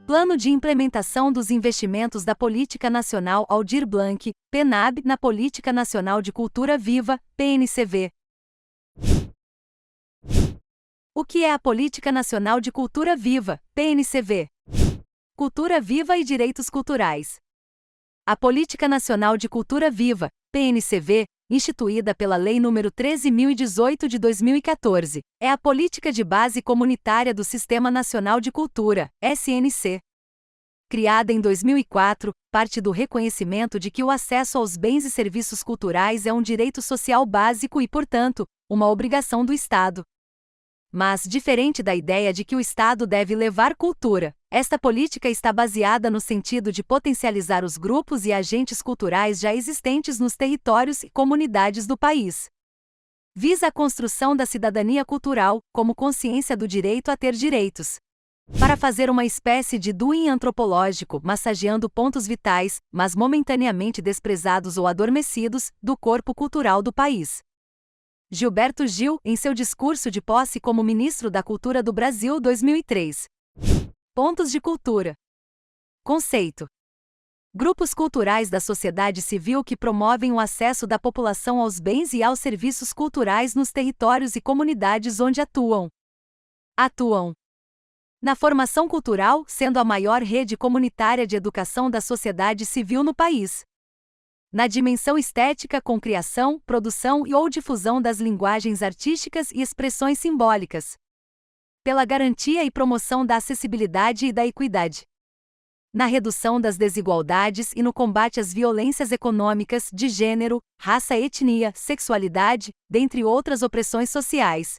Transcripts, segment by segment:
Plano de Implementação dos Investimentos da Política Nacional Aldir Blanc, PNAB, na Política Nacional de Cultura Viva, PNCV. O que é a Política Nacional de Cultura Viva, PNCV? Cultura Viva e Direitos Culturais. A Política Nacional de Cultura Viva, PNCV, instituída pela Lei nº 13.018 de 2014, é a política de base comunitária do Sistema Nacional de Cultura, SNC. Criada em 2004, parte do reconhecimento de que o acesso aos bens e serviços culturais é um direito social básico e, portanto, uma obrigação do Estado. Mas, diferente da ideia de que o Estado deve levar cultura, esta política está baseada no sentido de potencializar os grupos e agentes culturais já existentes nos territórios e comunidades do país. Visa a construção da cidadania cultural, como consciência do direito a ter direitos. Para fazer uma espécie de doing antropológico, massageando pontos vitais, mas momentaneamente desprezados ou adormecidos, do corpo cultural do país. Gilberto Gil, em seu discurso de posse como Ministro da Cultura do Brasil 2003. Pontos de cultura. Conceito. Grupos culturais da sociedade civil que promovem o acesso da população aos bens e aos serviços culturais nos territórios e comunidades onde atuam. Na formação cultural, sendo a maior rede comunitária de educação da sociedade civil no país. Na dimensão estética com criação, produção e ou difusão das linguagens artísticas e expressões simbólicas. Pela garantia e promoção da acessibilidade e da equidade. Na redução das desigualdades e no combate às violências econômicas, de gênero, raça, etnia, sexualidade, dentre outras opressões sociais.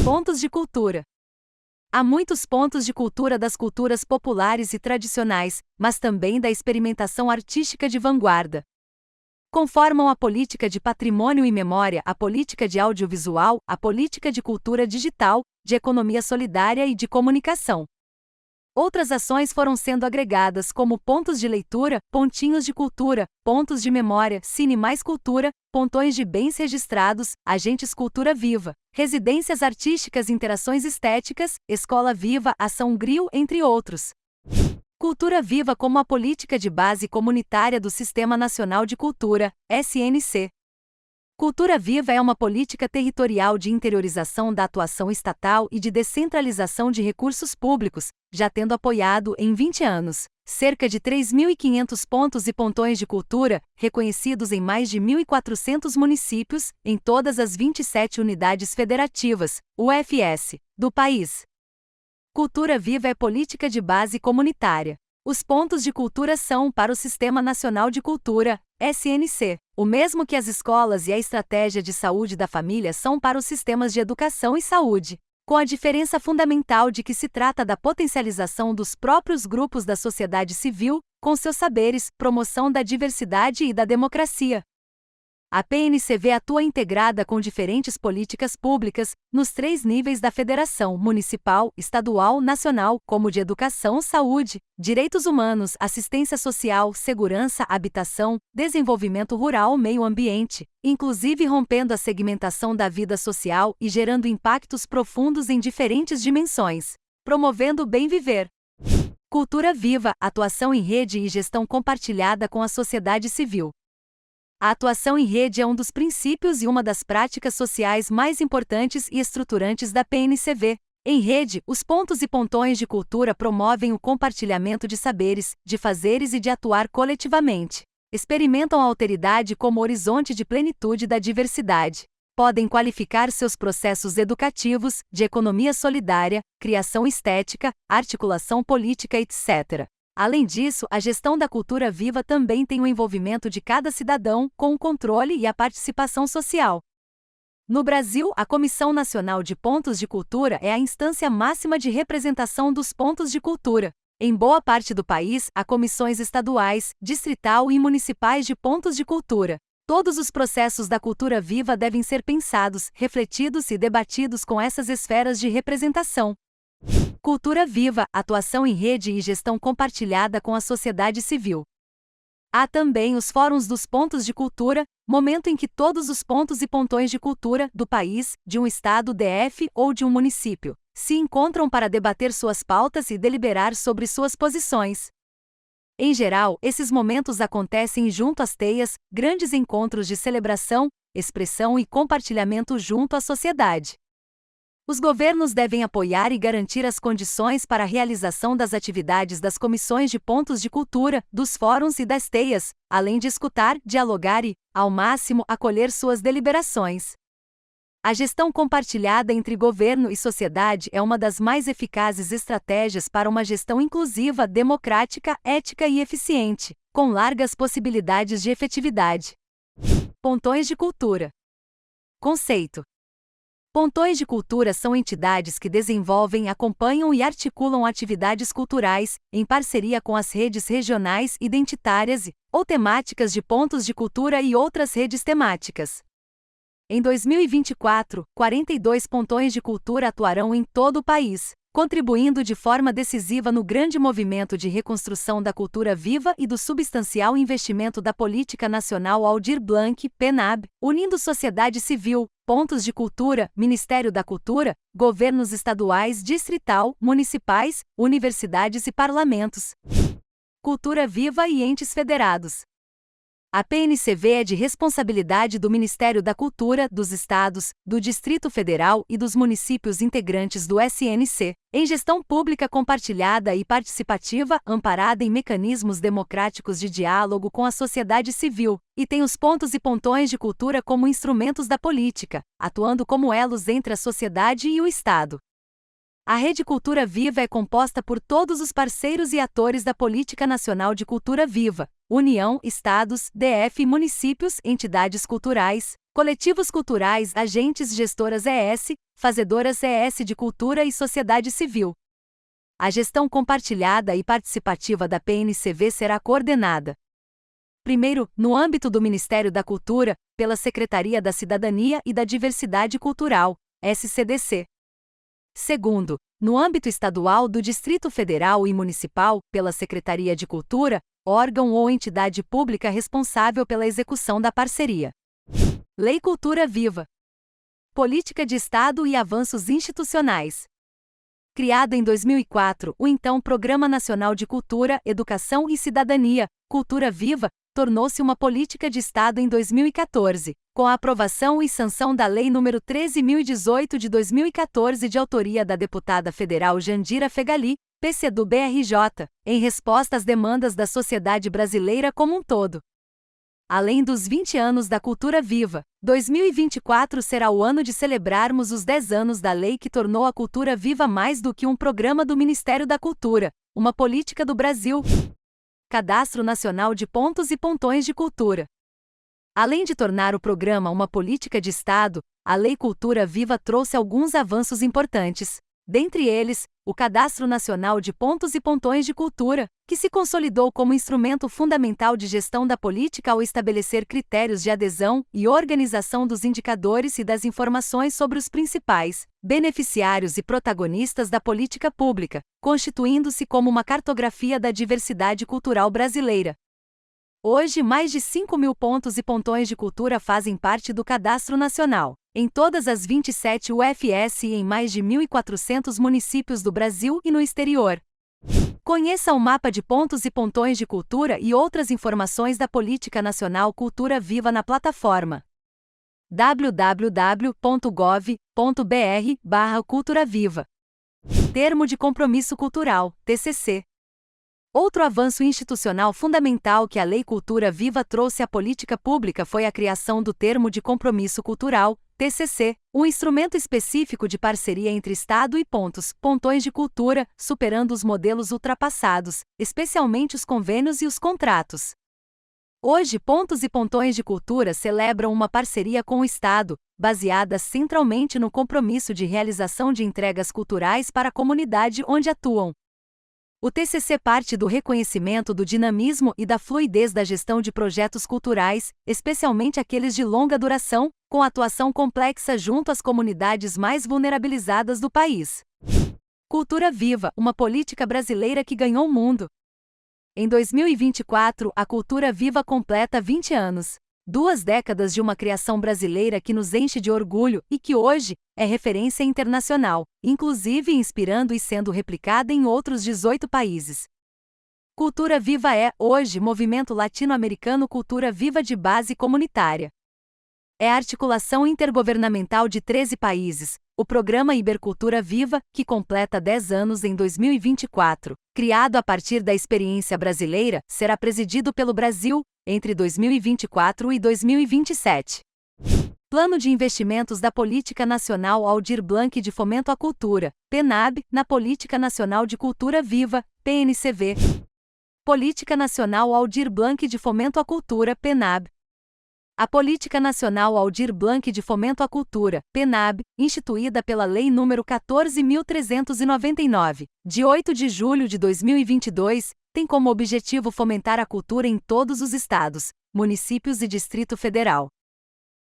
Pontos de cultura. Há muitos pontos de cultura das culturas populares e tradicionais, mas também da experimentação artística de vanguarda. Conformam a política de patrimônio e memória, a política de audiovisual, a política de cultura digital, de economia solidária e de comunicação. Outras ações foram sendo agregadas como pontos de leitura, pontinhos de cultura, pontos de memória, Cine Mais Cultura, pontões de bens registrados, agentes cultura viva, residências artísticas, interações estéticas, escola viva, ação Grill, entre outros. Cultura Viva como a política de base comunitária do Sistema Nacional de Cultura, SNC. Cultura Viva é uma política territorial de interiorização da atuação estatal e de descentralização de recursos públicos, já tendo apoiado, em 20 anos, cerca de 3.500 pontos e pontões de cultura, reconhecidos em mais de 1.400 municípios, em todas as 27 unidades federativas, UFS, do país. Cultura Viva é política de base comunitária. Os pontos de cultura são para o Sistema Nacional de Cultura, SNC, o mesmo que as escolas e a estratégia de saúde da família são para os sistemas de educação e saúde, com a diferença fundamental de que se trata da potencialização dos próprios grupos da sociedade civil, com seus saberes, promoção da diversidade e da democracia. A PNCV atua integrada com diferentes políticas públicas, nos 3 níveis da federação: municipal, estadual, nacional, como de educação, saúde, direitos humanos, assistência social, segurança, habitação, desenvolvimento rural, meio ambiente, inclusive rompendo a segmentação da vida social e gerando impactos profundos em diferentes dimensões, promovendo o bem viver. Cultura Viva, atuação em rede e gestão compartilhada com a sociedade civil. A atuação em rede é um dos princípios e uma das práticas sociais mais importantes e estruturantes da PNCV. Em rede, os pontos e pontões de cultura promovem o compartilhamento de saberes, de fazeres e de atuar coletivamente. Experimentam a alteridade como horizonte de plenitude da diversidade. Podem qualificar seus processos educativos, de economia solidária, criação estética, articulação política, etc. Além disso, a gestão da cultura viva também tem o envolvimento de cada cidadão, com o controle e a participação social. No Brasil, a Comissão Nacional de Pontos de Cultura é a instância máxima de representação dos pontos de cultura. Em boa parte do país, há comissões estaduais, distrital e municipais de pontos de cultura. Todos os processos da cultura viva devem ser pensados, refletidos e debatidos com essas esferas de representação. Cultura Viva, atuação em rede e gestão compartilhada com a sociedade civil. Há também os fóruns dos pontos de cultura, momento em que todos os pontos e pontões de cultura do país, de um estado DF ou de um município, se encontram para debater suas pautas e deliberar sobre suas posições. Em geral, esses momentos acontecem junto às teias, grandes encontros de celebração, expressão e compartilhamento junto à sociedade. Os governos devem apoiar e garantir as condições para a realização das atividades das comissões de pontos de cultura, dos fóruns e das teias, além de escutar, dialogar e, ao máximo, acolher suas deliberações. A gestão compartilhada entre governo e sociedade é uma das mais eficazes estratégias para uma gestão inclusiva, democrática, ética e eficiente, com largas possibilidades de efetividade. Pontões de cultura. Conceito. Pontões de cultura são entidades que desenvolvem, acompanham e articulam atividades culturais, em parceria com as redes regionais, identitárias ou temáticas de pontos de cultura e outras redes temáticas. Em 2024, 42 pontões de cultura atuarão em todo o país, contribuindo de forma decisiva no grande movimento de reconstrução da cultura viva e do substancial investimento da Política Nacional Aldir Blanc, PNAB, unindo sociedade civil, pontos de cultura, Ministério da Cultura, governos estaduais, distrital, municipais, universidades e parlamentos. Cultura viva e entes federados. A PNCV é de responsabilidade do Ministério da Cultura, dos Estados, do Distrito Federal e dos municípios integrantes do SNC, em gestão pública compartilhada e participativa, amparada em mecanismos democráticos de diálogo com a sociedade civil, e tem os pontos e pontões de cultura como instrumentos da política, atuando como elos entre a sociedade e o Estado. A Rede Cultura Viva é composta por todos os parceiros e atores da Política Nacional de Cultura Viva: União, Estados, DF e municípios, entidades culturais, coletivos culturais, agentes gestoras ES, fazedoras ES de cultura e sociedade civil. A gestão compartilhada e participativa da PNCV será coordenada: primeiro, no âmbito do Ministério da Cultura, pela Secretaria da Cidadania e da Diversidade Cultural, SCDC. Segundo, no âmbito estadual do Distrito Federal e Municipal, pela Secretaria de Cultura, órgão ou entidade pública responsável pela execução da parceria. Lei Cultura Viva. Política de Estado e avanços institucionais. Criado em 2004, o então Programa Nacional de Cultura, Educação e Cidadania, Cultura Viva, tornou-se uma política de Estado em 2014, com a aprovação e sanção da Lei nº 13.018 de 2014 de autoria da deputada federal Jandira Fegali, PCdoBRJ, em resposta às demandas da sociedade brasileira como um todo. Além dos 20 anos da Cultura Viva, 2024 será o ano de celebrarmos os 10 anos da lei que tornou a Cultura Viva mais do que um programa do Ministério da Cultura, uma política do Brasil. Cadastro Nacional de Pontos e Pontões de Cultura. Além de tornar o programa uma política de Estado, a Lei Cultura Viva trouxe alguns avanços importantes. Dentre eles, o Cadastro Nacional de Pontos e Pontões de Cultura, que se consolidou como instrumento fundamental de gestão da política ao estabelecer critérios de adesão e organização dos indicadores e das informações sobre os principais beneficiários e protagonistas da política pública, constituindo-se como uma cartografia da diversidade cultural brasileira. Hoje, mais de 5.000 pontos e pontões de cultura fazem parte do Cadastro Nacional, em todas as 27 UFS e em mais de 1.400 municípios do Brasil e no exterior. Conheça o mapa de pontos e pontões de cultura e outras informações da Política Nacional Cultura Viva na plataforma www.gov.br/culturaviva. Termo de Compromisso Cultural, TCC. Outro avanço institucional fundamental que a Lei Cultura Viva trouxe à política pública foi a criação do Termo de Compromisso Cultural, TCC, um instrumento específico de parceria entre Estado e pontões de cultura, superando os modelos ultrapassados, especialmente os convênios e os contratos. Hoje, pontos e pontões de cultura celebram uma parceria com o Estado, baseada centralmente no compromisso de realização de entregas culturais para a comunidade onde atuam. O TCC parte do reconhecimento do dinamismo e da fluidez da gestão de projetos culturais, especialmente aqueles de longa duração, com atuação complexa junto às comunidades mais vulnerabilizadas do país. Cultura Viva, uma política brasileira que ganhou o mundo. Em 2024, a Cultura Viva completa 20 anos. 2 décadas de uma criação brasileira que nos enche de orgulho e que hoje é referência internacional, inclusive inspirando e sendo replicada em outros 18 países. Cultura Viva é, hoje, movimento latino-americano Cultura Viva de base comunitária. É a articulação intergovernamental de 13 países, o programa Ibercultura Viva, que completa 10 anos em 2024, criado a partir da experiência brasileira, será presidido pelo Brasil entre 2024 e 2027. Plano de Investimentos da Política Nacional Aldir Blanc de Fomento à Cultura, PNAB, na Política Nacional de Cultura Viva, PNCV. Política Nacional Aldir Blanc de Fomento à Cultura, PNAB. A Política Nacional Aldir Blanc de Fomento à Cultura, PNAB, instituída pela Lei nº 14.399, de 8 de julho de 2022, tem como objetivo fomentar a cultura em todos os estados, municípios e Distrito Federal.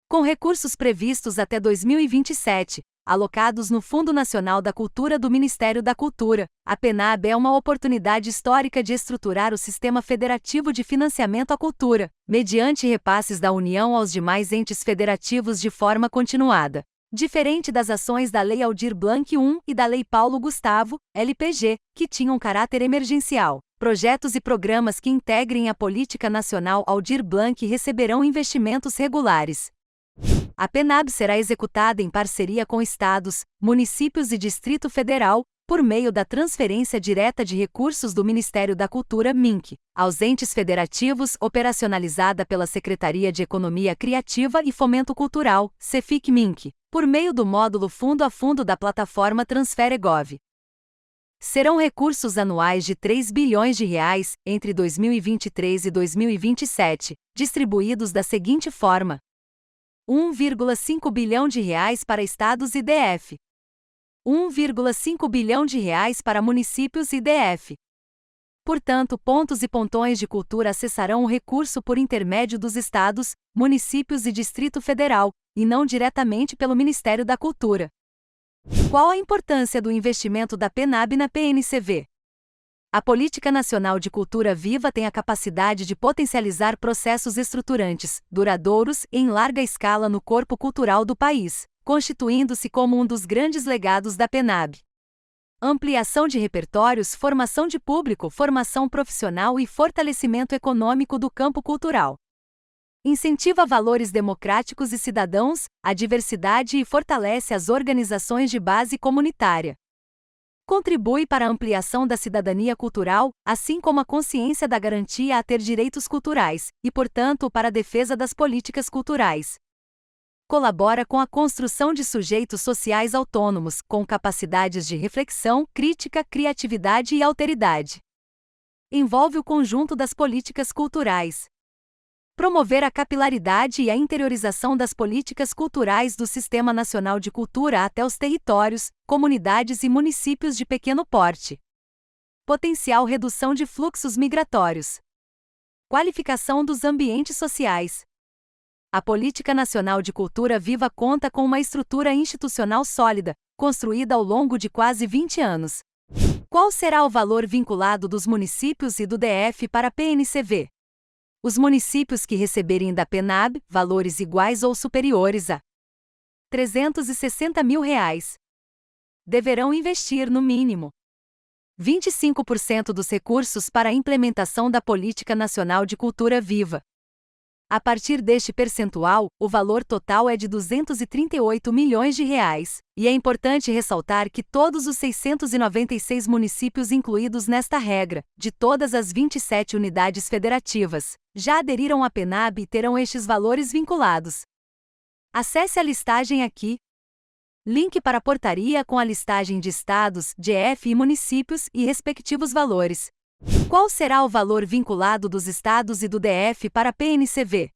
Com recursos previstos até 2027, alocados no Fundo Nacional da Cultura do Ministério da Cultura, a PNAB é uma oportunidade histórica de estruturar o sistema federativo de financiamento à cultura, mediante repasses da União aos demais entes federativos de forma continuada. Diferente das ações da Lei Aldir Blanc I e da Lei Paulo Gustavo, LPG, que tinham caráter emergencial, projetos e programas que integrem a Política Nacional Aldir Blanc receberão investimentos regulares. A PNAB será executada em parceria com estados, municípios e Distrito Federal, por meio da transferência direta de recursos do Ministério da Cultura (MINC) aos entes federativos, operacionalizada pela Secretaria de Economia Criativa e Fomento Cultural, CEFIC-MINC, por meio do módulo Fundo a Fundo da plataforma Transferegov. Serão recursos anuais de R$ 3 bilhões entre 2023 e 2027, distribuídos da seguinte forma: 1,5 bilhão de reais para estados e DF. 1,5 bilhão de reais para municípios e DF. Portanto, pontos e pontões de cultura acessarão o recurso por intermédio dos estados, municípios e Distrito Federal, e não diretamente pelo Ministério da Cultura. Qual a importância do investimento da PNAB na PNCV? A Política Nacional de Cultura Viva tem a capacidade de potencializar processos estruturantes, duradouros e em larga escala no corpo cultural do país, constituindo-se como um dos grandes legados da PNAB. Ampliação de repertórios, formação de público, formação profissional e fortalecimento econômico do campo cultural. Incentiva valores democráticos e cidadãos, a diversidade e fortalece as organizações de base comunitária. Contribui para a ampliação da cidadania cultural, assim como a consciência da garantia a ter direitos culturais, e, portanto, para a defesa das políticas culturais. Colabora com a construção de sujeitos sociais autônomos, com capacidades de reflexão, crítica, criatividade e alteridade. Envolve o conjunto das políticas culturais. Promover a capilaridade e a interiorização das políticas culturais do Sistema Nacional de Cultura até os territórios, comunidades e municípios de pequeno porte. Potencial redução de fluxos migratórios. Qualificação dos ambientes sociais. A Política Nacional de Cultura Viva conta com uma estrutura institucional sólida, construída ao longo de quase 20 anos. Qual será o valor vinculado dos municípios e do DF para a PNCV? Os municípios que receberem da PNAB valores iguais ou superiores a R$ 360 mil deverão investir, no mínimo, 25% dos recursos para a implementação da Política Nacional de Cultura Viva. A partir deste percentual, o valor total é de R$ 238 milhões, e é importante ressaltar que todos os 696 municípios incluídos nesta regra, de todas as 27 unidades federativas, já aderiram à PNAB e terão estes valores vinculados. Acesse a listagem aqui. Link para a portaria com a listagem de estados, DF e municípios e respectivos valores. Qual será o valor vinculado dos estados e do DF para a PNCV?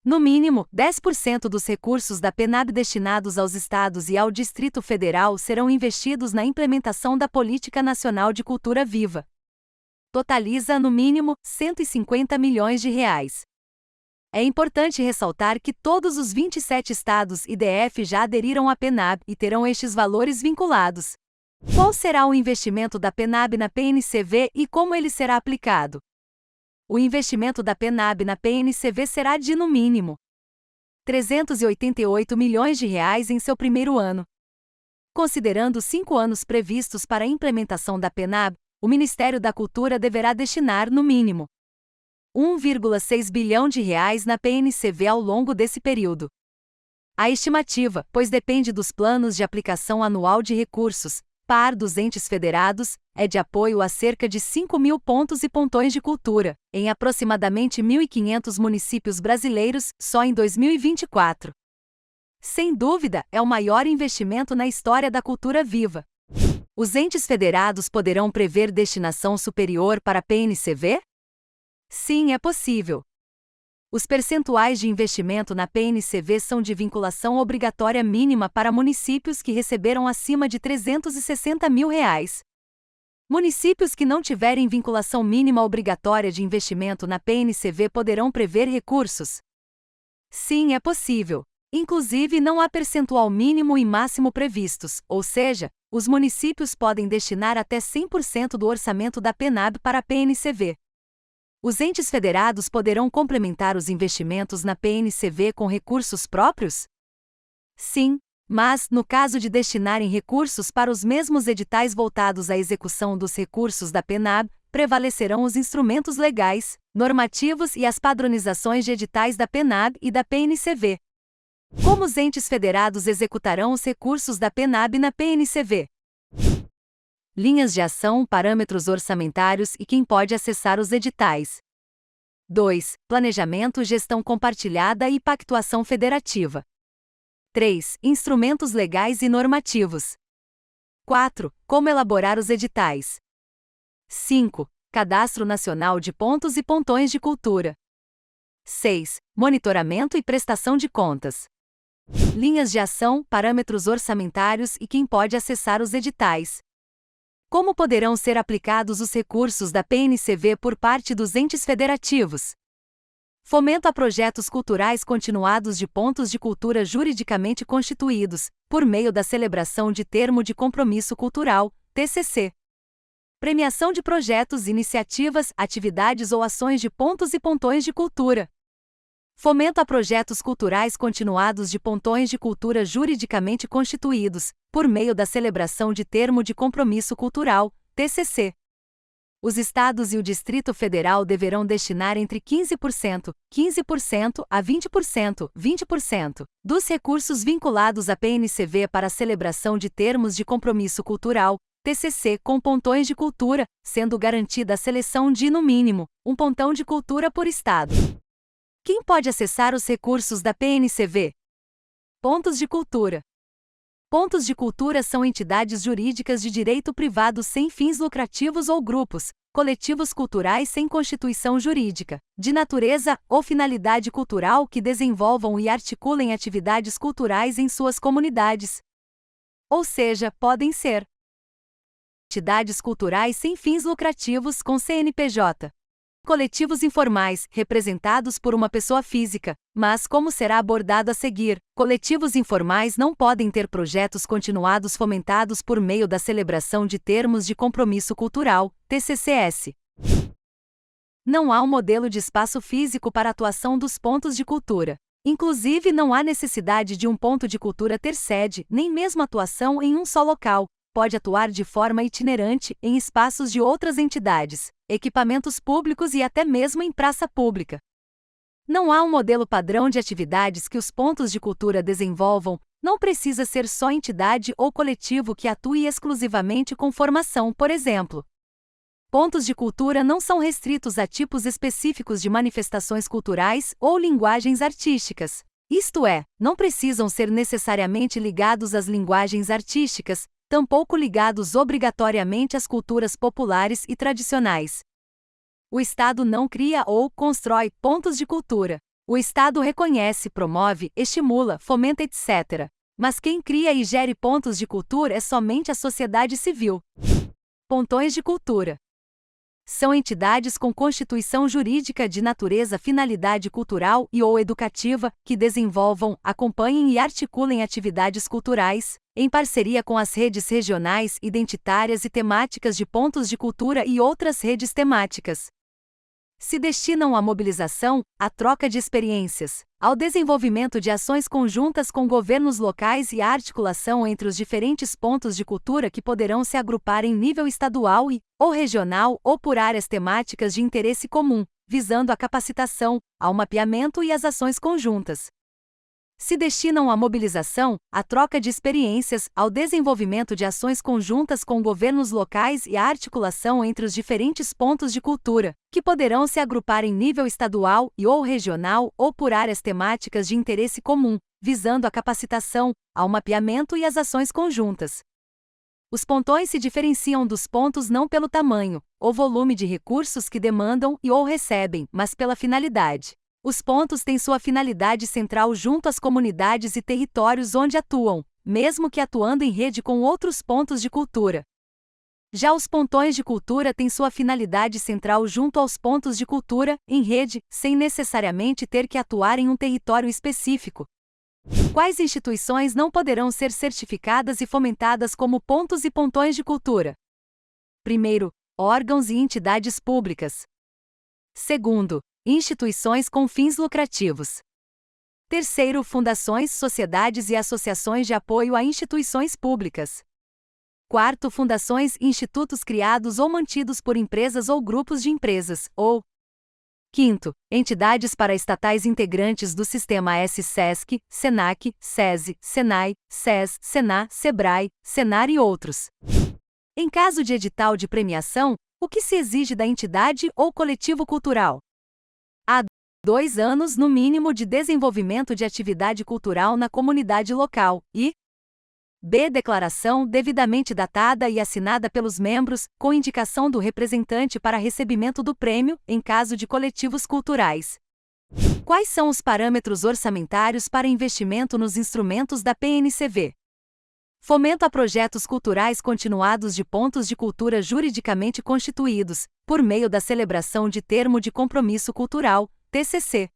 No mínimo, 10% dos recursos da PNAB destinados aos estados e ao Distrito Federal serão investidos na implementação da Política Nacional de Cultura Viva. Totaliza, no mínimo, R$ 150 milhões. É importante ressaltar que todos os 27 estados e DF já aderiram à PNAB e terão estes valores vinculados. Qual será o investimento da PNAB na PNCV e como ele será aplicado? O investimento da PNAB na PNCV será de, no mínimo, R$ 388 milhões em seu primeiro ano. Considerando os 5 anos previstos para a implementação da PNAB, o Ministério da Cultura deverá destinar, no mínimo, R$ 1,6 bilhão na PNCV ao longo desse período. A estimativa, pois depende dos planos de aplicação anual de recursos, PAR dos entes federados, é de apoio a cerca de 5.000 pontos e pontões de cultura, em aproximadamente 1.500 municípios brasileiros, só em 2024. Sem dúvida, é o maior investimento na história da cultura viva. Os entes federados poderão prever destinação superior para a PNCV? Sim, é possível. Os percentuais de investimento na PNCV são de vinculação obrigatória mínima para municípios que receberam acima de R$ 360 mil. Municípios que não tiverem vinculação mínima obrigatória de investimento na PNCV poderão prever recursos? Sim, é possível. Inclusive, não há percentual mínimo e máximo previstos, ou seja, os municípios podem destinar até 100% do orçamento da PNAB para a PNCV. Os entes federados poderão complementar os investimentos na PNCV com recursos próprios? Sim, mas, no caso de destinarem recursos para os mesmos editais voltados à execução dos recursos da PNAB, prevalecerão os instrumentos legais, normativos e as padronizações de editais da PNAB e da PNCV. Como os entes federados executarão os recursos da PNAB na PNCV? Linhas de ação, parâmetros orçamentários e quem pode acessar os editais. 2. Planejamento, gestão compartilhada e pactuação federativa. 3. Instrumentos legais e normativos. 4. Como elaborar os editais. 5. Cadastro Nacional de Pontos e Pontões de Cultura. 6. Monitoramento e prestação de contas. Linhas de ação, parâmetros orçamentários e quem pode acessar os editais. Como poderão ser aplicados os recursos da PNCV por parte dos entes federativos? Fomento a projetos culturais continuados de pontos de cultura juridicamente constituídos, por meio da celebração de Termo de Compromisso Cultural, TCC. Premiação de projetos, iniciativas, atividades ou ações de pontos e pontões de cultura. Fomento a projetos culturais continuados de pontões de cultura juridicamente constituídos, por meio da celebração de Termo de Compromisso Cultural, TCC. Os Estados e o Distrito Federal deverão destinar entre 15% a 20% dos recursos vinculados à PNCV para a celebração de termos de compromisso cultural, TCC, com pontões de cultura, sendo garantida a seleção de, no mínimo, um pontão de cultura por Estado. Quem pode acessar os recursos da PNCV? Pontos de cultura. Pontos de cultura são entidades jurídicas de direito privado sem fins lucrativos ou grupos, coletivos culturais sem constituição jurídica, de natureza ou finalidade cultural que desenvolvam e articulem atividades culturais em suas comunidades. Ou seja, podem ser entidades culturais sem fins lucrativos com CNPJ. Coletivos informais, representados por uma pessoa física, mas como será abordado a seguir, coletivos informais não podem ter projetos continuados fomentados por meio da celebração de termos de compromisso cultural, TCCS. Não há um modelo de espaço físico para a atuação dos pontos de cultura. Inclusive, não há necessidade de um ponto de cultura ter sede, nem mesmo atuação em um só local. Pode atuar de forma itinerante em espaços de outras entidades, equipamentos públicos e até mesmo em praça pública. Não há um modelo padrão de atividades que os pontos de cultura desenvolvam, não precisa ser só entidade ou coletivo que atue exclusivamente com formação, por exemplo. Pontos de cultura não são restritos a tipos específicos de manifestações culturais ou linguagens artísticas. Isto é, não precisam ser necessariamente ligados às linguagens artísticas, tampouco ligados obrigatoriamente às culturas populares e tradicionais. O Estado não cria ou constrói pontos de cultura. O Estado reconhece, promove, estimula, fomenta, etc. Mas quem cria e gere pontos de cultura é somente a sociedade civil. Pontões de cultura são entidades com constituição jurídica de natureza finalidade cultural e ou educativa, que desenvolvam, acompanhem e articulem atividades culturais, em parceria com as redes regionais, identitárias e temáticas de pontos de cultura e outras redes temáticas. Se destinam à mobilização, à troca de experiências, ao desenvolvimento de ações conjuntas com governos locais e à articulação entre os diferentes pontos de cultura que poderão se agrupar em nível estadual ou regional ou por áreas temáticas de interesse comum, visando a capacitação, ao mapeamento e às ações conjuntas. Se destinam à mobilização, à troca de experiências, ao desenvolvimento de ações conjuntas com governos locais e à articulação entre os diferentes pontos de cultura, que poderão se agrupar em nível estadual ou regional ou por áreas temáticas de interesse comum, visando a capacitação, ao mapeamento e às ações conjuntas. Os pontões se diferenciam dos pontos não pelo tamanho ou volume de recursos que demandam ou recebem, mas pela finalidade. Os pontos têm sua finalidade central junto às comunidades e territórios onde atuam, mesmo que atuando em rede com outros pontos de cultura. Já os pontões de cultura têm sua finalidade central junto aos pontos de cultura, em rede, sem necessariamente ter que atuar em um território específico. Quais instituições não poderão ser certificadas e fomentadas como pontos e pontões de cultura? Primeiro, órgãos e entidades públicas. Segundo, instituições com fins lucrativos. Terceiro, fundações, sociedades e associações de apoio a instituições públicas. Quarto, fundações e institutos criados ou mantidos por empresas ou grupos de empresas, ou quinto, entidades paraestatais integrantes do sistema SESC, SENAC, SESI, SENAI, SES, SENA, SEBRAE, SENAR e outros. Em caso de edital de premiação, o que se exige da entidade ou coletivo cultural? A. 2 anos no mínimo de desenvolvimento de atividade cultural na comunidade local e B. Declaração devidamente datada e assinada pelos membros, com indicação do representante para recebimento do prêmio, em caso de coletivos culturais. Quais são os parâmetros orçamentários para investimento nos instrumentos da PNCV? Fomento a projetos culturais continuados de pontos de cultura juridicamente constituídos, por meio da celebração de termo de compromisso cultural, TCC.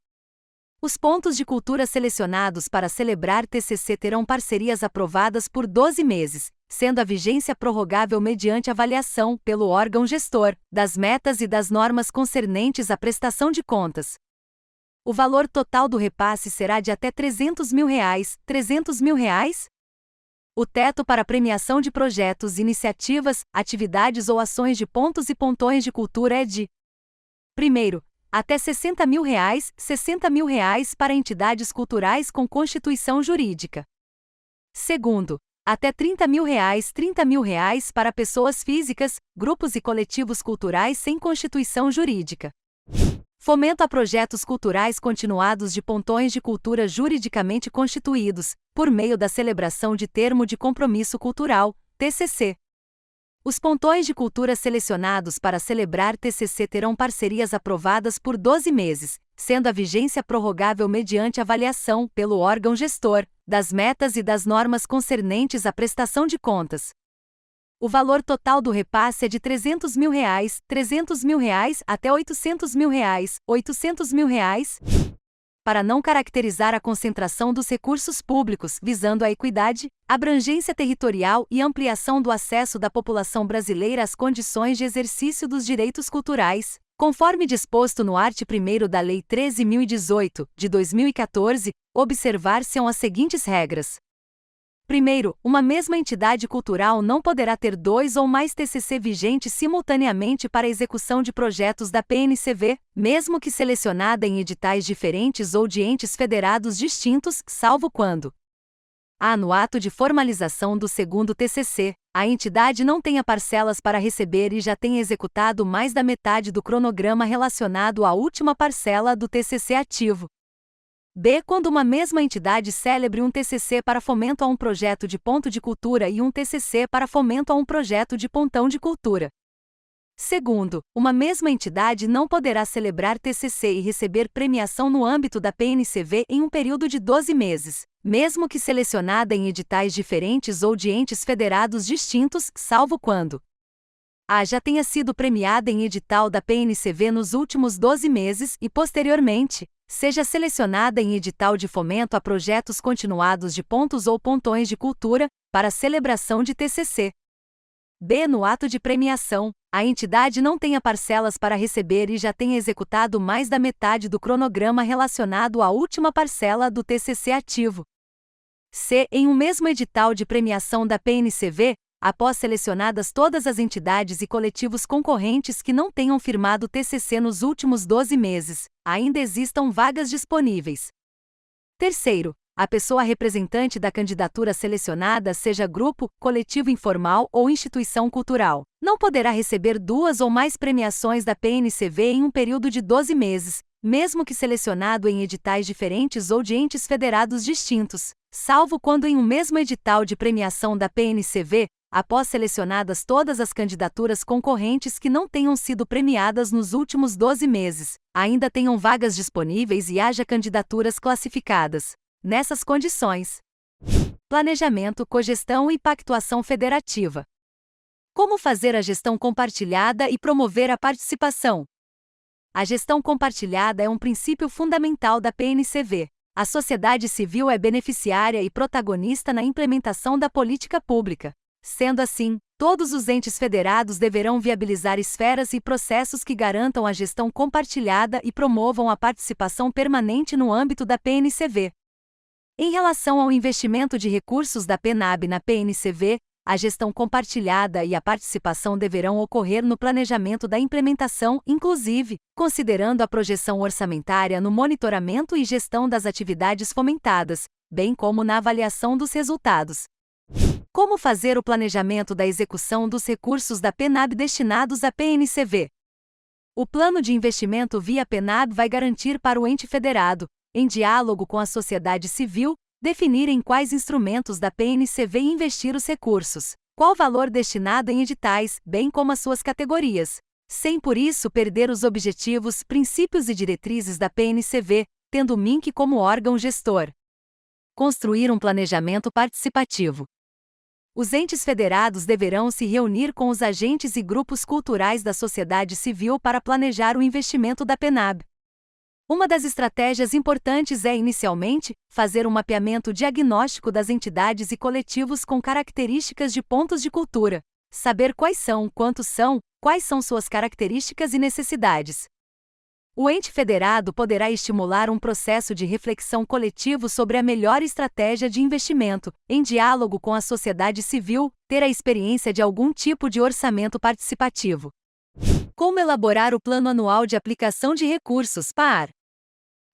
Os pontos de cultura selecionados para celebrar TCC terão parcerias aprovadas por 12 meses, sendo a vigência prorrogável mediante avaliação, pelo órgão gestor, das metas e das normas concernentes à prestação de contas. O valor total do repasse será de até R$300 mil. R$300 mil? O teto para premiação de projetos, iniciativas, atividades ou ações de pontos e pontões de cultura é de: primeiro, até R$60 mil, R$60 mil para entidades culturais com constituição jurídica. Segundo, até R$30 mil, R$30 mil para pessoas físicas, grupos e coletivos culturais sem constituição jurídica. Fomento a projetos culturais continuados de pontões de cultura juridicamente constituídos, por meio da celebração de termo de compromisso cultural, TCC. Os pontões de cultura selecionados para celebrar TCC terão parcerias aprovadas por 12 meses, sendo a vigência prorrogável mediante avaliação, pelo órgão gestor, das metas e das normas concernentes à prestação de contas. O valor total do repasse é de R$300 mil, R$300 mil até R$800 mil, R$800 mil. Para não caracterizar a concentração dos recursos públicos, visando a equidade, abrangência territorial e ampliação do acesso da população brasileira às condições de exercício dos direitos culturais, conforme disposto no art. 1º da Lei 13.018, de 2014, observar-se-ão as seguintes regras. Primeiro, uma mesma entidade cultural não poderá ter 2 ou mais TCC vigentes simultaneamente para execução de projetos da PNCV, mesmo que selecionada em editais diferentes ou de entes federados distintos, salvo quando a. No ato de formalização do segundo TCC, a entidade não tenha parcelas para receber e já tenha executado mais da metade do cronograma relacionado à última parcela do TCC ativo. B. Quando uma mesma entidade celebre um TCC para fomento a um projeto de ponto de cultura e um TCC para fomento a um projeto de pontão de cultura. Segundo, uma mesma entidade não poderá celebrar TCC e receber premiação no âmbito da PNCV em um período de 12 meses, mesmo que selecionada em editais diferentes ou de entes federados distintos, salvo quando a. Já tenha sido premiada em edital da PNCV nos últimos 12 meses e, posteriormente, seja selecionada em edital de fomento a projetos continuados de pontos ou pontões de cultura, para celebração de TCC. B. No ato de premiação, a entidade não tenha parcelas para receber e já tenha executado mais da metade do cronograma relacionado à última parcela do TCC ativo. C. Em um mesmo edital de premiação da PNCV, após selecionadas todas as entidades e coletivos concorrentes que não tenham firmado TCC nos últimos 12 meses, ainda existam vagas disponíveis. Terceiro, a pessoa representante da candidatura selecionada, seja grupo, coletivo informal ou instituição cultural, não poderá receber 2 ou mais premiações da PNCV em um período de 12 meses, mesmo que selecionado em editais diferentes ou de entes federados distintos, salvo quando em um mesmo edital de premiação da PNCV, após selecionadas todas as candidaturas concorrentes que não tenham sido premiadas nos últimos 12 meses, ainda tenham vagas disponíveis e haja candidaturas classificadas. Nessas condições, planejamento, cogestão e pactuação federativa. Como fazer a gestão compartilhada e promover a participação? A gestão compartilhada é um princípio fundamental da PNCV. A sociedade civil é beneficiária e protagonista na implementação da política pública. Sendo assim, todos os entes federados deverão viabilizar esferas e processos que garantam a gestão compartilhada e promovam a participação permanente no âmbito da PNCV. Em relação ao investimento de recursos da PNAB na PNCV, a gestão compartilhada e a participação deverão ocorrer no planejamento da implementação, inclusive, considerando a projeção orçamentária no monitoramento e gestão das atividades fomentadas, bem como na avaliação dos resultados. Como fazer o planejamento da execução dos recursos da PNAB destinados à PNCV? O plano de investimento via PNAB vai garantir para o ente federado, em diálogo com a sociedade civil, definir em quais instrumentos da PNCV investir os recursos, qual valor destinado em editais, bem como as suas categorias, sem por isso perder os objetivos, princípios e diretrizes da PNCV, tendo o MINC como órgão gestor. Construir um planejamento participativo. Os entes federados deverão se reunir com os agentes e grupos culturais da sociedade civil para planejar o investimento da PNAB. Uma das estratégias importantes é, inicialmente, fazer um mapeamento diagnóstico das entidades e coletivos com características de pontos de cultura, saber quais são, quantos são, quais são suas características e necessidades. O ente federado poderá estimular um processo de reflexão coletivo sobre a melhor estratégia de investimento, em diálogo com a sociedade civil, ter a experiência de algum tipo de orçamento participativo. Como elaborar o Plano Anual de Aplicação de Recursos, PAR?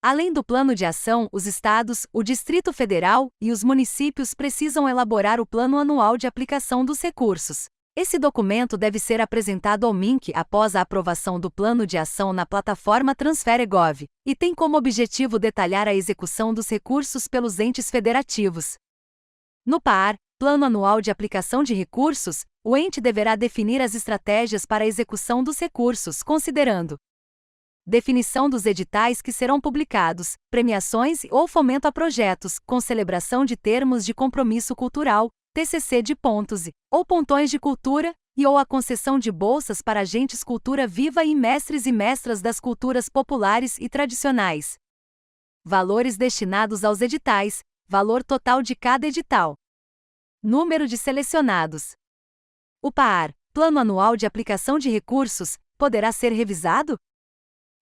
Além do plano de ação, os estados, o Distrito Federal e os municípios precisam elaborar o Plano Anual de Aplicação dos Recursos. Esse documento deve ser apresentado ao MINC após a aprovação do plano de ação na plataforma Transfere.gov, e tem como objetivo detalhar a execução dos recursos pelos entes federativos. No PAR, Plano Anual de Aplicação de Recursos, o ente deverá definir as estratégias para a execução dos recursos, considerando definição dos editais que serão publicados, premiações ou fomento a projetos, com celebração de termos de compromisso cultural, TCC de pontos ou pontões de cultura, ou a concessão de bolsas para agentes cultura viva e mestres das culturas populares e tradicionais. Valores destinados aos editais, valor total de cada edital. Número de selecionados. O PAR, Plano Anual de Aplicação de Recursos, poderá ser revisado?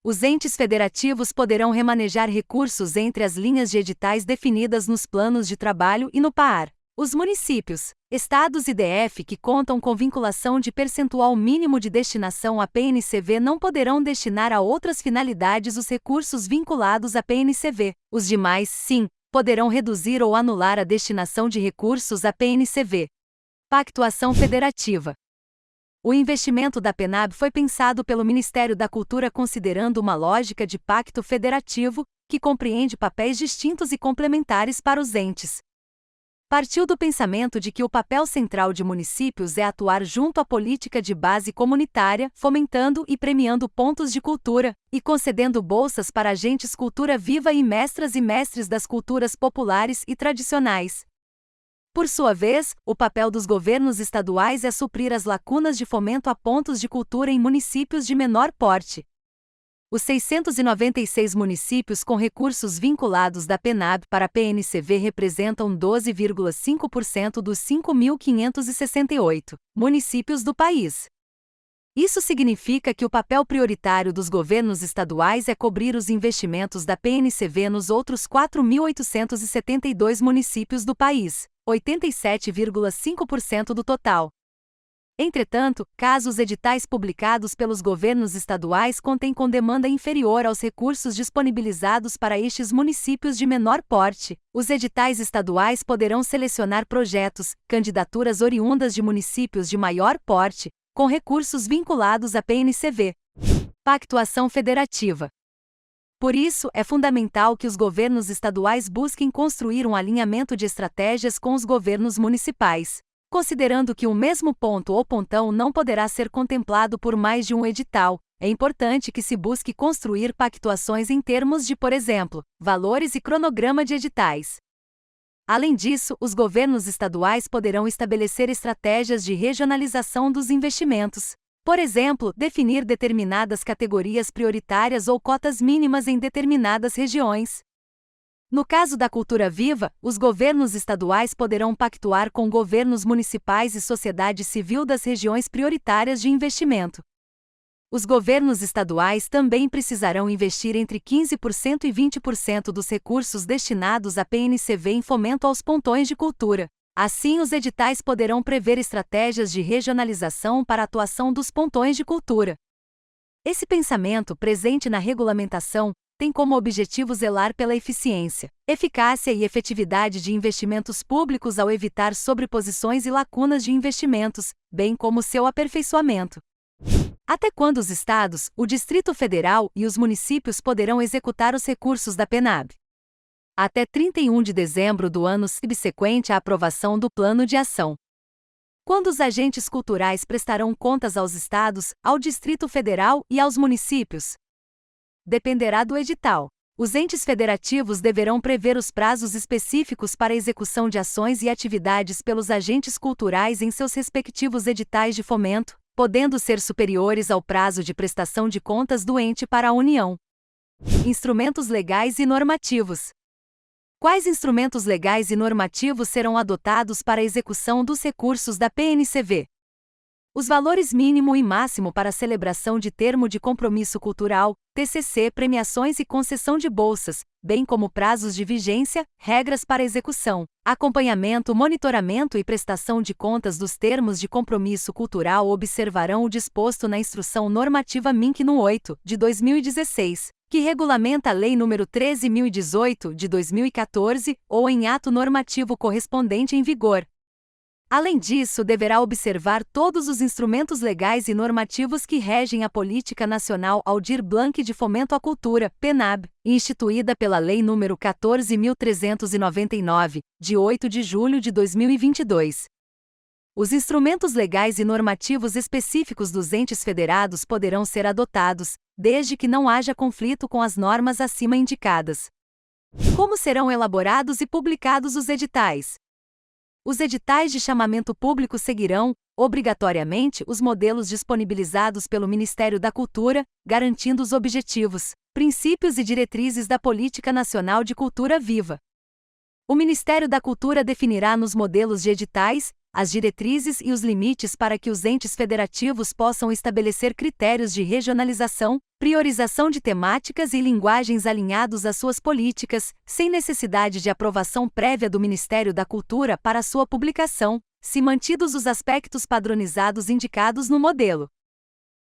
Os entes federativos poderão remanejar recursos entre as linhas de editais definidas nos planos de trabalho e no PAR. Os municípios, estados e DF que contam com vinculação de percentual mínimo de destinação à PNCV não poderão destinar a outras finalidades os recursos vinculados à PNCV. Os demais, sim, poderão reduzir ou anular a destinação de recursos à PNCV. Pactuação federativa. O investimento da PNAB foi pensado pelo Ministério da Cultura considerando uma lógica de pacto federativo, que compreende papéis distintos e complementares para os entes. Partiu do pensamento de que o papel central de municípios é atuar junto à política de base comunitária, fomentando e premiando pontos de cultura, e concedendo bolsas para agentes cultura viva e mestres das culturas populares e tradicionais. Por sua vez, o papel dos governos estaduais é suprir as lacunas de fomento a pontos de cultura em municípios de menor porte. Os 696 municípios com recursos vinculados da PNAB para a PNCV representam 12,5% dos 5.568 municípios do país. Isso significa que o papel prioritário dos governos estaduais é cobrir os investimentos da PNCV nos outros 4.872 municípios do país, 87,5% do total. Entretanto, caso os editais publicados pelos governos estaduais contêm com demanda inferior aos recursos disponibilizados para estes municípios de menor porte, os editais estaduais poderão selecionar projetos, candidaturas oriundas de municípios de maior porte, com recursos vinculados à PNCV. Pactuação federativa. Por isso, é fundamental que os governos estaduais busquem construir um alinhamento de estratégias com os governos municipais. Considerando que o mesmo ponto ou pontão não poderá ser contemplado por mais de um edital, é importante que se busque construir pactuações em termos de, por exemplo, valores e cronograma de editais. Além disso, os governos estaduais poderão estabelecer estratégias de regionalização dos investimentos. Por exemplo, definir determinadas categorias prioritárias ou cotas mínimas em determinadas regiões. No caso da cultura viva, os governos estaduais poderão pactuar com governos municipais e sociedade civil das regiões prioritárias de investimento. Os governos estaduais também precisarão investir entre 15% e 20% dos recursos destinados à PNCV em fomento aos pontões de cultura. Assim, os editais poderão prever estratégias de regionalização para a atuação dos pontões de cultura. Esse pensamento, presente na regulamentação, tem como objetivo zelar pela eficiência, eficácia e efetividade de investimentos públicos ao evitar sobreposições e lacunas de investimentos, bem como seu aperfeiçoamento. Até quando os estados, o Distrito Federal e os municípios poderão executar os recursos da PNAB? Até 31 de dezembro do ano subsequente à aprovação do Plano de Ação. Quando os agentes culturais prestarão contas aos estados, ao Distrito Federal e aos municípios? Dependerá do edital. Os entes federativos deverão prever os prazos específicos para a execução de ações e atividades pelos agentes culturais em seus respectivos editais de fomento, podendo ser superiores ao prazo de prestação de contas do ente para a União. Instrumentos legais e normativos. Quais instrumentos legais e normativos serão adotados para a execução dos recursos da PNCV? Os valores mínimo e máximo para a celebração de termo de compromisso cultural, TCC, premiações e concessão de bolsas, bem como prazos de vigência, regras para execução, acompanhamento, monitoramento e prestação de contas dos termos de compromisso cultural observarão o disposto na Instrução Normativa MINC no 8, de 2016, que regulamenta a Lei nº 13.018, de 2014, ou em ato normativo correspondente em vigor. Além disso, deverá observar todos os instrumentos legais e normativos que regem a Política Nacional Aldir Blanc de Fomento à Cultura, PNAB, instituída pela Lei nº 14.399, de 8 de julho de 2022. Os instrumentos legais e normativos específicos dos entes federados poderão ser adotados, desde que não haja conflito com as normas acima indicadas. Como serão elaborados e publicados os editais? Os editais de chamamento público seguirão, obrigatoriamente, os modelos disponibilizados pelo Ministério da Cultura, garantindo os objetivos, princípios e diretrizes da Política Nacional de Cultura Viva. O Ministério da Cultura definirá nos modelos de editais as diretrizes e os limites para que os entes federativos possam estabelecer critérios de regionalização, priorização de temáticas e linguagens alinhados às suas políticas, sem necessidade de aprovação prévia do Ministério da Cultura para sua publicação, se mantidos os aspectos padronizados indicados no modelo.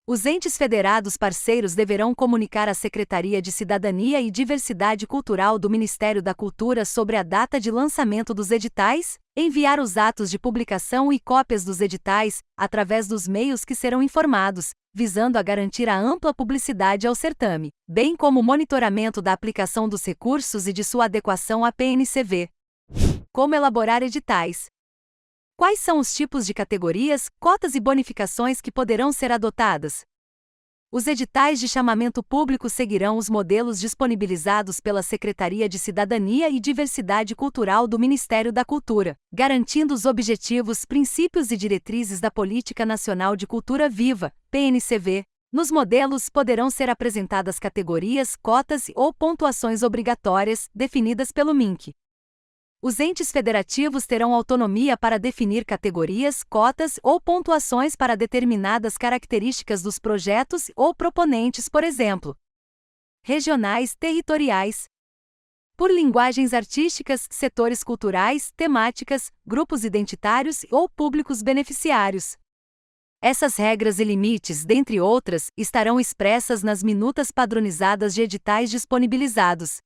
Os entes federados parceiros deverão comunicar à Secretaria de Cidadania e Diversidade Cultural do Ministério da Cultura sobre a data de lançamento dos editais, enviar os atos de publicação e cópias dos editais, através dos meios que serão informados, visando a garantir a ampla publicidade ao certame, bem como o monitoramento da aplicação dos recursos e de sua adequação à PNCV. Como elaborar editais? Quais são os tipos de categorias, cotas e bonificações que poderão ser adotadas? Os editais de chamamento público seguirão os modelos disponibilizados pela Secretaria de Cidadania e Diversidade Cultural do Ministério da Cultura, garantindo os objetivos, princípios e diretrizes da Política Nacional de Cultura Viva, PNCV, Nos modelos poderão ser apresentadas categorias, cotas ou pontuações obrigatórias, definidas pelo MINC. Os entes federativos terão autonomia para definir categorias, cotas ou pontuações para determinadas características dos projetos ou proponentes, por exemplo, regionais, territoriais, por linguagens artísticas, setores culturais, temáticas, grupos identitários ou públicos beneficiários. Essas regras e limites, dentre outras, estarão expressas nas minutas padronizadas de editais disponibilizados.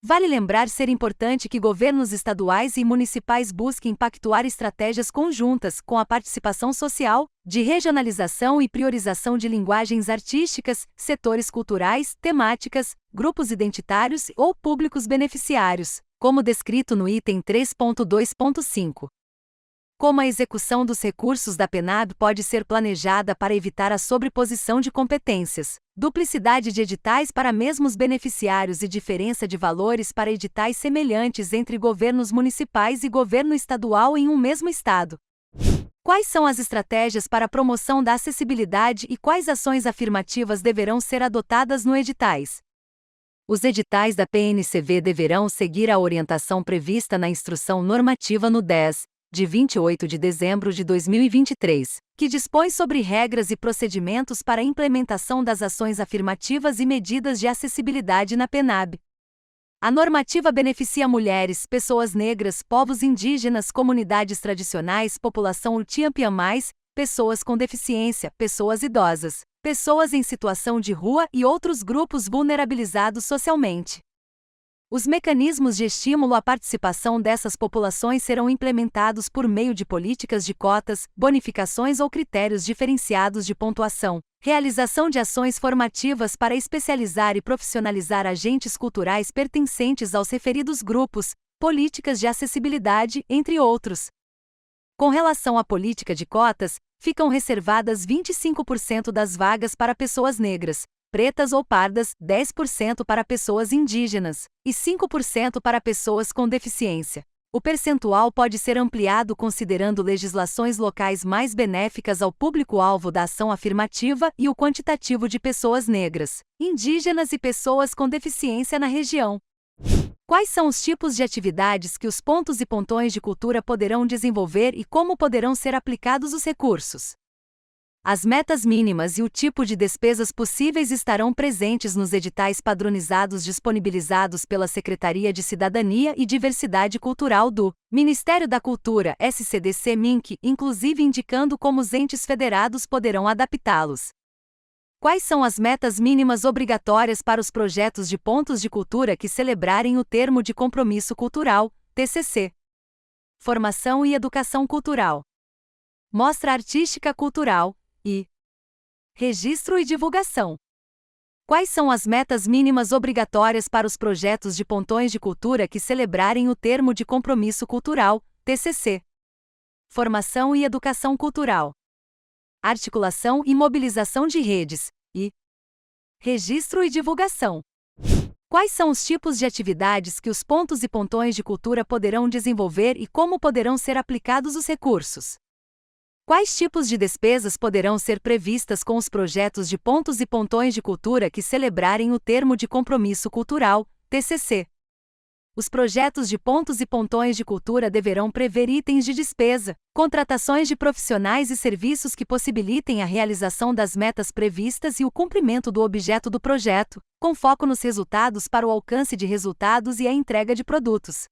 Vale lembrar ser importante que governos estaduais e municipais busquem pactuar estratégias conjuntas com a participação social, de regionalização e priorização de linguagens artísticas, setores culturais, temáticas, grupos identitários ou públicos beneficiários, como descrito no item 3.2.5. Como a execução dos recursos da PNAB pode ser planejada para evitar a sobreposição de competências, duplicidade de editais para mesmos beneficiários e diferença de valores para editais semelhantes entre governos municipais e governo estadual em um mesmo estado. Quais são as estratégias para a promoção da acessibilidade e quais ações afirmativas deverão ser adotadas no editais? Os editais da PNCV deverão seguir a orientação prevista na Instrução Normativa no 10, de 28 de dezembro de 2023, que dispõe sobre regras e procedimentos para a implementação das ações afirmativas e medidas de acessibilidade na PNAB. A normativa beneficia mulheres, pessoas negras, povos indígenas, comunidades tradicionais, população Utiã-Piamais, pessoas com deficiência, pessoas idosas, pessoas em situação de rua e outros grupos vulnerabilizados socialmente. Os mecanismos de estímulo à participação dessas populações serão implementados por meio de políticas de cotas, bonificações ou critérios diferenciados de pontuação, realização de ações formativas para especializar e profissionalizar agentes culturais pertencentes aos referidos grupos, políticas de acessibilidade, entre outros. Com relação à política de cotas, ficam reservadas 25% das vagas para pessoas negras, pretas ou pardas, 10% para pessoas indígenas e 5% para pessoas com deficiência. O percentual pode ser ampliado considerando legislações locais mais benéficas ao público-alvo da ação afirmativa e o quantitativo de pessoas negras, indígenas e pessoas com deficiência na região. Quais são os tipos de atividades que os pontos e pontões de cultura poderão desenvolver e como poderão ser aplicados os recursos? As metas mínimas e o tipo de despesas possíveis estarão presentes nos editais padronizados disponibilizados pela Secretaria de Cidadania e Diversidade Cultural do Ministério da Cultura, SCDC-MINC, inclusive indicando como os entes federados poderão adaptá-los. Quais são as metas mínimas obrigatórias para os projetos de pontos de cultura que celebrarem o termo de compromisso cultural, TCC? Formação e educação cultural. Mostra artística cultural. E registro e divulgação. Quais são as metas mínimas obrigatórias para os projetos de pontões de cultura que celebrarem o termo de compromisso cultural, TCC? Formação e educação cultural. Articulação e mobilização de redes. E registro e divulgação. Quais são os tipos de atividades que os pontos e pontões de cultura poderão desenvolver e como poderão ser aplicados os recursos? Quais tipos de despesas poderão ser previstas com os projetos de pontos e pontões de cultura que celebrarem o termo de compromisso cultural, TCC? Os projetos de pontos e pontões de cultura deverão prever itens de despesa, contratações de profissionais e serviços que possibilitem a realização das metas previstas e o cumprimento do objeto do projeto, com foco nos resultados para o alcance de resultados e a entrega de produtos.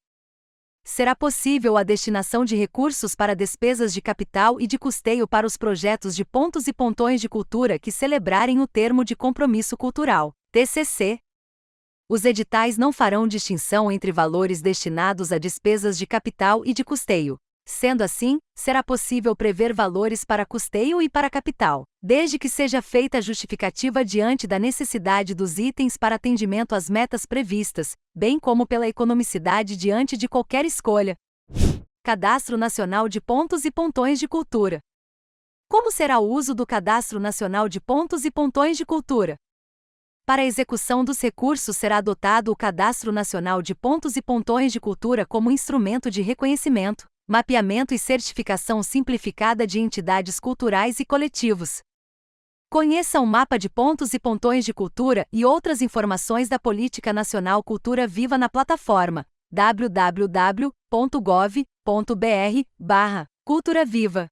Será possível a destinação de recursos para despesas de capital e de custeio para os projetos de pontos e pontões de cultura que celebrarem o termo de compromisso cultural, TCC. Os editais não farão distinção entre valores destinados a despesas de capital e de custeio. Sendo assim, será possível prever valores para custeio e para capital, desde que seja feita a justificativa diante da necessidade dos itens para atendimento às metas previstas, bem como pela economicidade diante de qualquer escolha. Cadastro Nacional de Pontos e Pontões de Cultura. Como será o uso do Cadastro Nacional de Pontos e Pontões de Cultura? Para a execução dos recursos será adotado o Cadastro Nacional de Pontos e Pontões de Cultura como instrumento de reconhecimento, mapeamento e certificação simplificada de entidades culturais e coletivos. Conheça o mapa de pontos e pontões de cultura e outras informações da Política Nacional Cultura Viva na plataforma www.gov.br/Cultura Viva.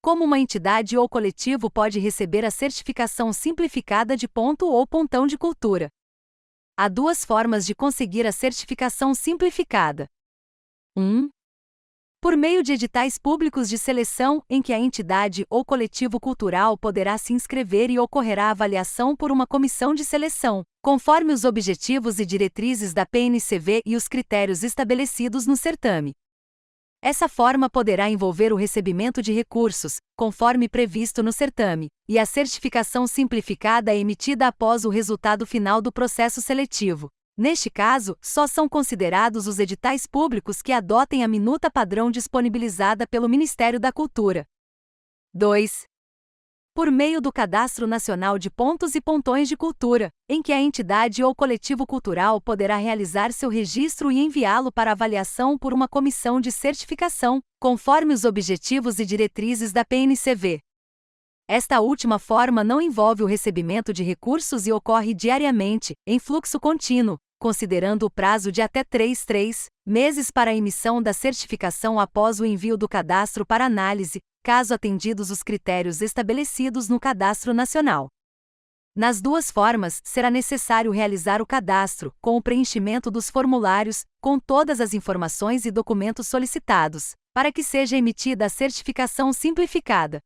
Como uma entidade ou coletivo pode receber a certificação simplificada de ponto ou pontão de cultura? Há duas formas de conseguir a certificação simplificada. 1. Por meio de editais públicos de seleção, em que a entidade ou coletivo cultural poderá se inscrever e ocorrerá a avaliação por uma comissão de seleção, conforme os objetivos e diretrizes da PNCV e os critérios estabelecidos no certame. Essa forma poderá envolver o recebimento de recursos, conforme previsto no certame, e a certificação simplificada é emitida após o resultado final do processo seletivo. Neste caso, só são considerados os editais públicos que adotem a minuta padrão disponibilizada pelo Ministério da Cultura. 2. Por meio do Cadastro Nacional de Pontos e Pontões de Cultura, em que a entidade ou coletivo cultural poderá realizar seu registro e enviá-lo para avaliação por uma comissão de certificação, conforme os objetivos e diretrizes da PNCV. Esta última forma não envolve o recebimento de recursos e ocorre diariamente, em fluxo contínuo, considerando o prazo de até 3 meses para a emissão da certificação após o envio do cadastro para análise, caso atendidos os critérios estabelecidos no Cadastro Nacional. Nas duas formas, será necessário realizar o cadastro, com o preenchimento dos formulários, com todas as informações e documentos solicitados, para que seja emitida a certificação simplificada.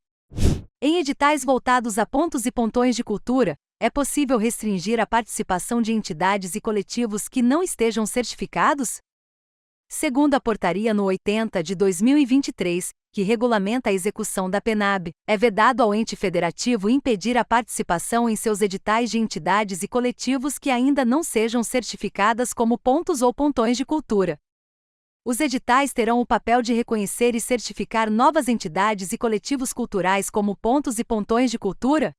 Em editais voltados a pontos e pontões de cultura, é possível restringir a participação de entidades e coletivos que não estejam certificados? Segundo a Portaria No. 80 de 2023, que regulamenta a execução da PNAB, é vedado ao ente federativo impedir a participação em seus editais de entidades e coletivos que ainda não sejam certificadas como pontos ou pontões de cultura. Os editais terão o papel de reconhecer e certificar novas entidades e coletivos culturais como pontos e pontões de cultura?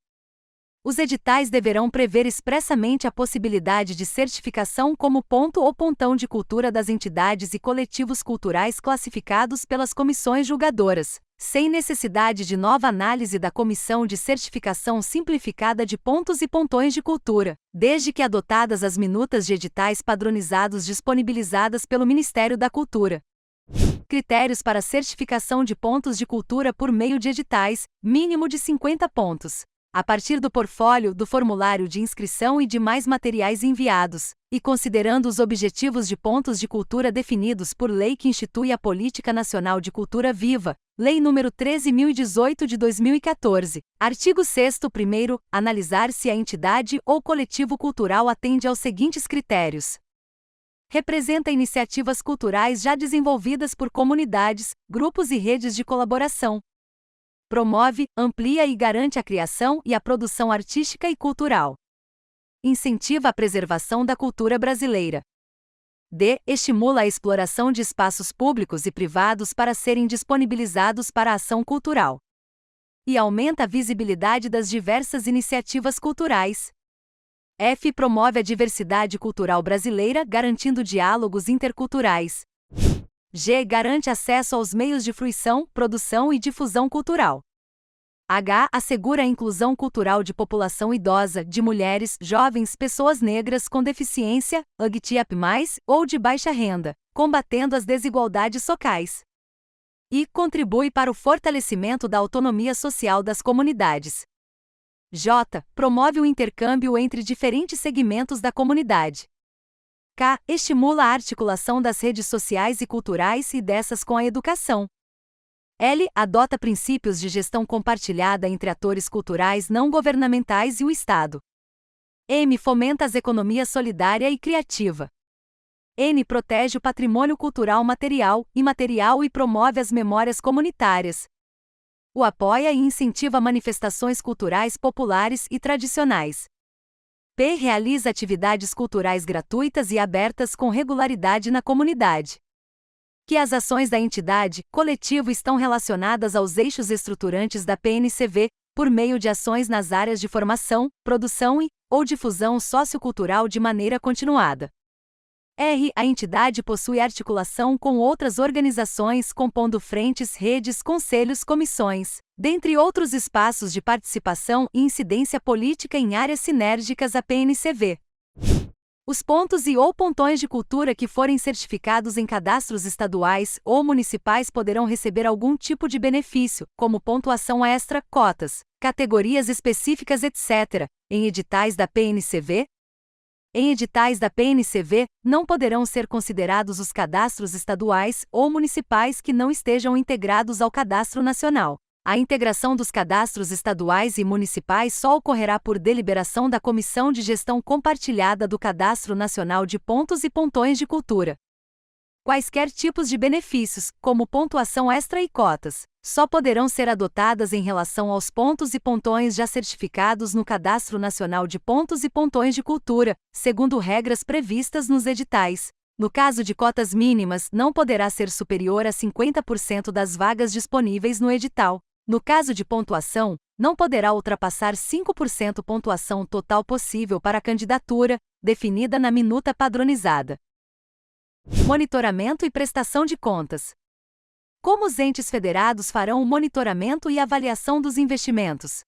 Os editais deverão prever expressamente a possibilidade de certificação como ponto ou pontão de cultura das entidades e coletivos culturais classificados pelas comissões julgadoras, sem necessidade de nova análise da Comissão de Certificação Simplificada de Pontos e Pontões de Cultura, desde que adotadas as minutas de editais padronizados disponibilizadas pelo Ministério da Cultura. Critérios para certificação de pontos de cultura por meio de editais, mínimo de 50 pontos. A partir do portfólio, do formulário de inscrição e demais materiais enviados, e considerando os objetivos de pontos de cultura definidos por lei que institui a Política Nacional de Cultura Viva, Lei nº 13.018 de 2014, artigo 6º, 1º, analisar se a entidade ou coletivo cultural atende aos seguintes critérios. Representa iniciativas culturais já desenvolvidas por comunidades, grupos e redes de colaboração. Promove, amplia e garante a criação e a produção artística e cultural. Incentiva a preservação da cultura brasileira. D. Estimula a exploração de espaços públicos e privados para serem disponibilizados para a ação cultural. E aumenta a visibilidade das diversas iniciativas culturais. F. Promove a diversidade cultural brasileira, garantindo diálogos interculturais. G. Garante acesso aos meios de fruição, produção e difusão cultural. H. Assegura a inclusão cultural de população idosa, de mulheres, jovens, pessoas negras com deficiência, LGBTI+, ou de baixa renda, combatendo as desigualdades sociais. I. Contribui para o fortalecimento da autonomia social das comunidades. J. Promove o intercâmbio entre diferentes segmentos da comunidade. K. Estimula a articulação das redes sociais e culturais e dessas com a educação. L. Adota princípios de gestão compartilhada entre atores culturais não governamentais e o Estado. M. Fomenta as economias solidária e criativa. N. Protege o patrimônio cultural material, imaterial e promove as memórias comunitárias. O apoia e incentiva manifestações culturais populares e tradicionais. P. Realiza atividades culturais gratuitas e abertas com regularidade na comunidade. Que as ações da entidade, coletivo estão relacionadas aos eixos estruturantes da PNCV, por meio de ações nas áreas de formação, produção e, ou difusão sociocultural de maneira continuada. A entidade possui articulação com outras organizações compondo frentes, redes, conselhos, comissões, dentre outros espaços de participação e incidência política em áreas sinérgicas à PNCV. Os pontos e ou pontões de cultura que forem certificados em cadastros estaduais ou municipais poderão receber algum tipo de benefício, como pontuação extra, cotas, categorias específicas, etc., em editais da PNCV. Em editais da PNCV, não poderão ser considerados os cadastros estaduais ou municipais que não estejam integrados ao Cadastro Nacional. A integração dos cadastros estaduais e municipais só ocorrerá por deliberação da Comissão de Gestão Compartilhada do Cadastro Nacional de Pontos e Pontões de Cultura. Quaisquer tipos de benefícios, como pontuação extra e cotas, só poderão ser adotadas em relação aos pontos e pontões já certificados no Cadastro Nacional de Pontos e Pontões de Cultura, segundo regras previstas nos editais. No caso de cotas mínimas, não poderá ser superior a 50% das vagas disponíveis no edital. No caso de pontuação, não poderá ultrapassar 5% pontuação total possível para a candidatura, definida na minuta padronizada. Monitoramento e prestação de contas. Como os entes federados farão o monitoramento e avaliação dos investimentos?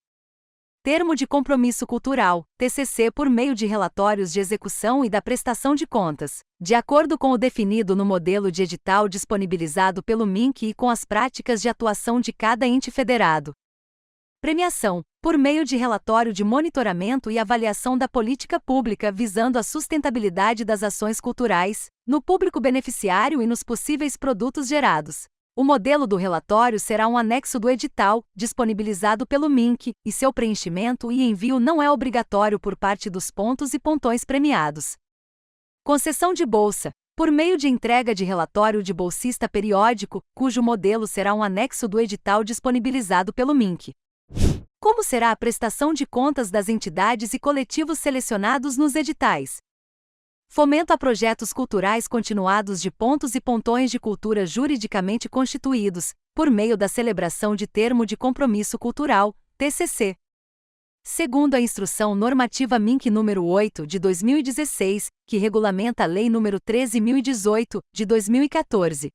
Termo de Compromisso Cultural, TCC, por meio de relatórios de execução e da prestação de contas, de acordo com o definido no modelo de edital disponibilizado pelo MINC e com as práticas de atuação de cada ente federado. Premiação, por meio de relatório de monitoramento e avaliação da política pública visando a sustentabilidade das ações culturais, no público beneficiário e nos possíveis produtos gerados. O modelo do relatório será um anexo do edital, disponibilizado pelo MINC, e seu preenchimento e envio não é obrigatório por parte dos pontos e pontões premiados. Concessão de bolsa, por meio de entrega de relatório de bolsista periódico, cujo modelo será um anexo do edital disponibilizado pelo MINC. Como será a prestação de contas das entidades e coletivos selecionados nos editais? Fomento a projetos culturais continuados de pontos e pontões de cultura juridicamente constituídos, por meio da celebração de Termo de Compromisso Cultural, TCC. Segundo a Instrução Normativa MINC nº 8, de 2016, que regulamenta a Lei nº 13.018, de 2014.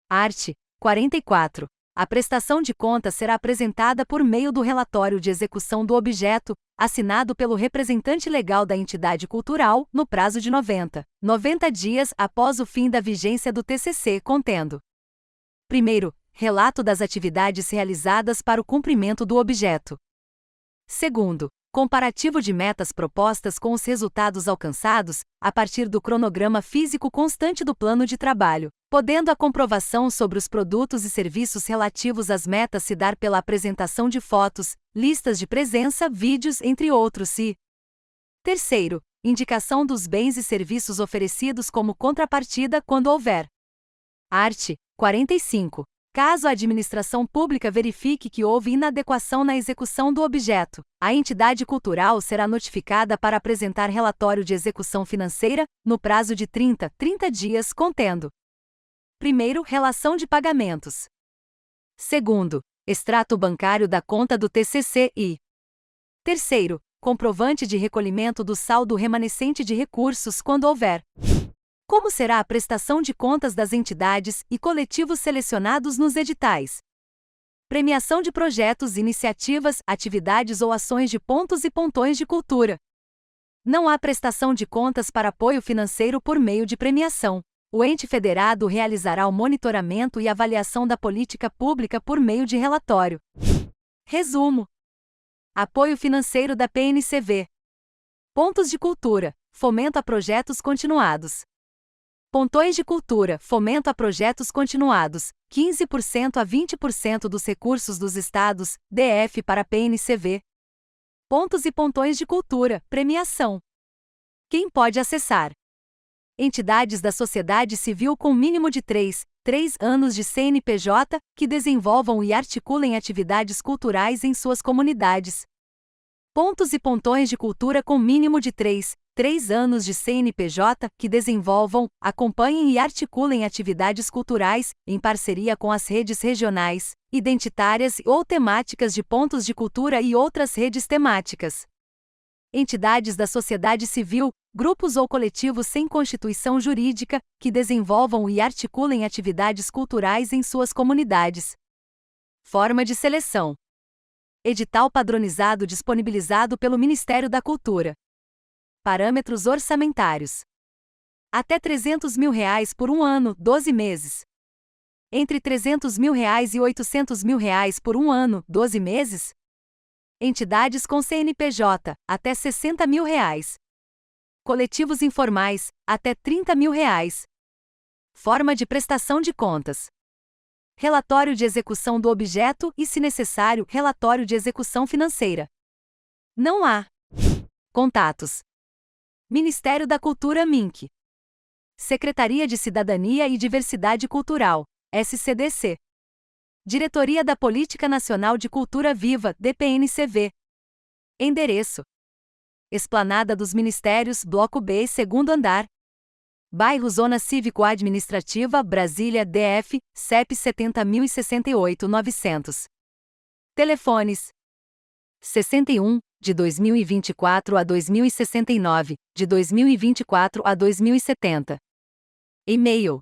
Art. 44. A prestação de contas será apresentada por meio do relatório de execução do objeto, assinado pelo representante legal da entidade cultural, no prazo de 90 dias após o fim da vigência do TCC, contendo: primeiro, relato das atividades realizadas para o cumprimento do objeto. Segundo, comparativo de metas propostas com os resultados alcançados, a partir do cronograma físico constante do plano de trabalho, podendo a comprovação sobre os produtos e serviços relativos às metas se dar pela apresentação de fotos, listas de presença, vídeos, entre outros, e terceiro, indicação dos bens e serviços oferecidos como contrapartida quando houver. Art. 45. Caso a administração pública verifique que houve inadequação na execução do objeto, a entidade cultural será notificada para apresentar relatório de execução financeira, no prazo de 30 dias, contendo: primeiro, relação de pagamentos. Segundo, extrato bancário da conta do TCC e terceiro, comprovante de recolhimento do saldo remanescente de recursos quando houver. Como será a prestação de contas das entidades e coletivos selecionados nos editais? Premiação de projetos, iniciativas, atividades ou ações de pontos e pontões de cultura. Não há prestação de contas para apoio financeiro por meio de premiação. O ente federado realizará o monitoramento e avaliação da política pública por meio de relatório. Resumo: apoio financeiro da PNCV. Pontos de cultura, fomento a projetos continuados. Pontões de cultura, fomento a projetos continuados, 15% a 20% dos recursos dos estados, DF para PNCV. Pontos e pontões de cultura, premiação. Quem pode acessar? Entidades da sociedade civil com mínimo de 3 anos de CNPJ, que desenvolvam e articulem atividades culturais em suas comunidades. Pontos e pontões de cultura com mínimo de 3 anos de CNPJ, que desenvolvam, acompanhem e articulem atividades culturais, em parceria com as redes regionais, identitárias ou temáticas de pontos de cultura e outras redes temáticas. Entidades da sociedade civil, Grupos ou coletivos sem constituição jurídica, que desenvolvam e articulem atividades culturais em suas comunidades. Forma de seleção. Edital padronizado disponibilizado pelo Ministério da Cultura. Parâmetros orçamentários. Até R$300 mil por um ano, 12 meses. Entre R$300 mil e R$800 mil por um ano, 12 meses. Entidades com CNPJ, até R$60 mil. Coletivos informais, até R$30 mil. Forma de prestação de contas. Relatório de execução do objeto e, se necessário, relatório de execução financeira. Não há. Contatos. Ministério da Cultura MINC. Secretaria de Cidadania e Diversidade Cultural, SCDC. Diretoria da Política Nacional de Cultura Viva, DPNCV. Endereço: Esplanada dos Ministérios, Bloco B, segundo andar. Bairro Zona Cívico-Administrativa, Brasília, DF, CEP 70.068-900. Telefones: 61, de 2024 a 2069, de 2024 a 2070. E-mail: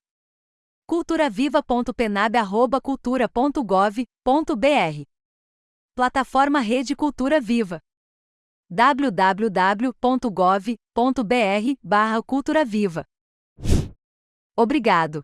culturaviva.penab@cultura.gov.br. Plataforma Rede Cultura Viva. www.gov.br/culturaviva. Obrigado.